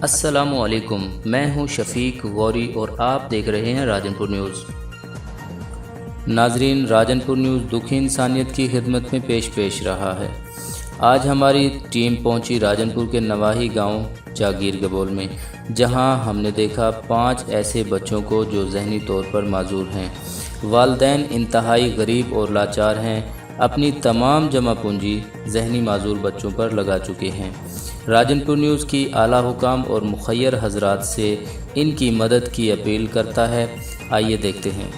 السلام علیکم، میں ہوں شفیق غوری اور آپ دیکھ رہے ہیں راجن پور نیوز۔ ناظرین، راجن پور نیوز دکھی انسانیت کی خدمت میں پیش رہا ہے۔ آج ہماری ٹیم پہنچی راجن پور کے نواحی گاؤں جاگیر گبول میں، جہاں ہم نے دیکھا 5 ایسے بچوں کو جو ذہنی طور پر معذور ہیں۔ والدین انتہائی غریب اور لاچار ہیں، اپنی تمام جمع پونجی ذہنی معذور بچوں پر لگا چکے ہیں۔ راجن پور نیوز کی اعلیٰ حکام اور مخیر حضرات سے ان کی مدد کی اپیل کرتا ہے۔ آئیے دیکھتے ہیں۔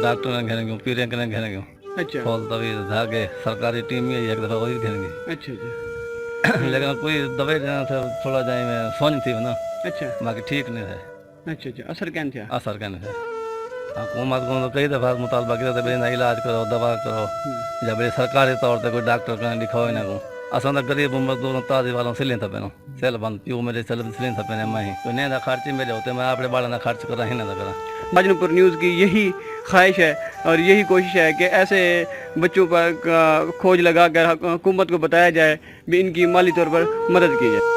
ڈاکٹر نے گھیریں گے، پیریں کے گھیریں گے، اچھا پھول طویل دھاگے سرکاری ٹیم ہی ایک دفعہ وہی گھیریں گے۔ اچھا اچھا لیکن کوئی دوائی دینا تھا تھوڑا جائیں میں سونی تھی نا، اچھا باقی ٹھیک نہیں ہے، اچھا اچھا اثر کیا تھا؟ اثر کا نہیں ہے۔ حکومت کو کئی دفعہ مطالبہ کیا تھا بھائی علاج کرو، دوا کرو، جب سرکاری طور پہ کوئی ڈاکٹر کا لکھاؤ نہ کو اصل غریب مزدور تازی والوں سلیں تھا پہنو سیل بند پیو میرے سیل سلیں تھا پہنے میں تو نہیں نہ خرچی میرے ہوتے میں اپنے بالوں نہ خرچ کرا ہی نہ کرا۔ راجن پور نیوز کی یہی خواہش ہے اور یہی کوشش ہے کہ ایسے بچوں پر کھوج لگا کر حکومت کو بتایا جائے بھی ان کی مالی طور پر مدد کی جائے۔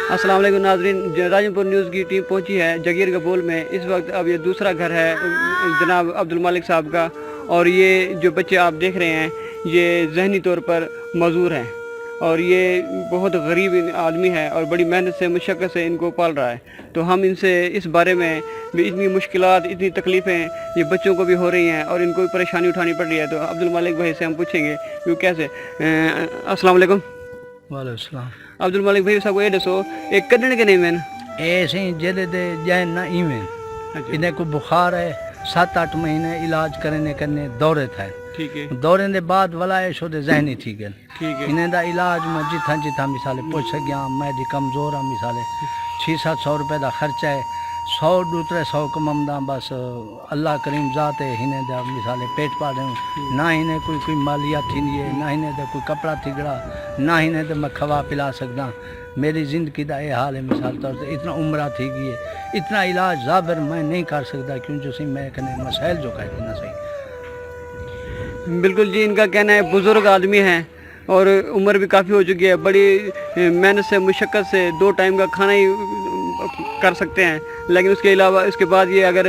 السلام علیکم ناظرین، راجن پور نیوز کی ٹیم پہنچی ہے جاگیر گبول میں۔ اس وقت اب یہ دوسرا گھر ہے جناب عبدالمالک صاحب کا، اور یہ جو بچے آپ دیکھ رہے ہیں یہ ذہنی طور پر معذور ہیں، اور یہ بہت غریب آدمی ہے اور بڑی محنت سے مشقت سے ان کو پال رہا ہے۔ تو ہم ان سے اس بارے میں بھی اتنی مشکلات اتنی تکلیفیں یہ بچوں کو بھی ہو رہی ہیں اور ان کو بھی پریشانی اٹھانی پڑ رہی ہے، تو عبدالمالک بھائی سے ہم پوچھیں گے کہ وہ کیسے۔ السلام علیکم۔ وعلیکم السلام۔ عبدالمالک بھائی صاحب یہ دسو ایک کڈن کے نہیں میں ایسے جلے دے جائن نہ ایویں انہیں کو بخار ہے، 7-8 مہینے علاج کرنے دورے تھا، ٹھیک ہے، دورے دے بعد ولا شو دے ذہنی تھی گئے، ٹھیک ہے، انہیں دا علاج میں جتھا مثالے پوچھ سکیا، میں دی کمزور ہاں، مثالے 600-700 روپے دا خرچہ ہے، 100-200 کمم دا بس اللہ کریم ذات ہے، انہیں دا مثالے پیٹ پا دیں، نہ انہیں کوئی مالیات تھی نہیں ہے، نہ انہیں دا کوئی کپڑا تھی گڑا، نہ انہیں دا میں کھوا پلا سکتا۔ میری زندگی دا یہ حال ہے، مثال طور سے اتنا عمرہ تھی گئی ہے، اتنا علاج ظاہر میں نہیں کر سکتا، کیوں جو سی میں کہنے مسائل جو کہتے نہ صحیح۔ بالکل جی، ان کا کہنا ہے بزرگ آدمی ہیں اور عمر بھی کافی ہو چکی ہے، بڑی محنت سے مشقت سے 2 ٹائم کا کھانا ہی کر سکتے ہیں، لیکن اس کے علاوہ اس کے بعد یہ اگر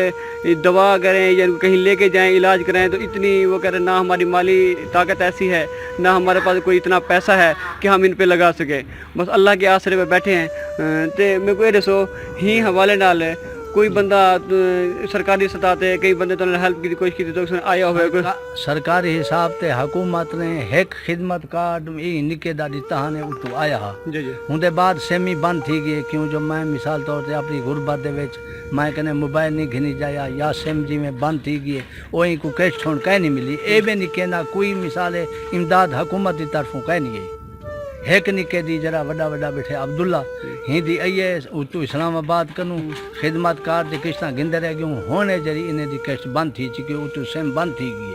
دوا کریں یا کہیں لے کے جائیں علاج کریں تو اتنی وہ کہہ رہے نہ ہماری مالی طاقت ایسی ہے، نہ ہمارے پاس کوئی اتنا پیسہ ہے کہ ہم ان پہ لگا سکیں، بس اللہ کے آسرے پہ بیٹھے ہیں۔ تو میں کو یہ دسو ہی حوالے نال کوئی بندہ سرکاری سطح تے کئی بندے تو ہیلپ کی کوشش کی تو آیا ہوئے کوئی سرکاری حساب تے حکومت نے ایک خدمت کارڈ ای نکے دا دیتا نے اتو آیا ہا جی جی ہوں بعد سیمی بند تھی گئی، کیوں جو میں مثال طور تے اپنی غربت دے وچ میں کہنے موبائل نہیں گھنی جایا یا سیم جی میں بند تھی گئی، وہیں کو کیش چھوڑ کہیں نہیں ملی، اے بے نکے نہ کوئی مثال امداد حکومت دی طرفوں کہیں نہیں گئی۔ ایک نکے دی جرا وڈا بیٹھے عبداللہ ہی دی آئیے اتو اسلام آباد کنوں خدمت کار دی قسطاں گندے رہ گیوں، ہونے جری انہیں دی قسط بند تھی چکی اتو سیم بند تھی گئی۔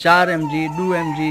4 mg 2 mg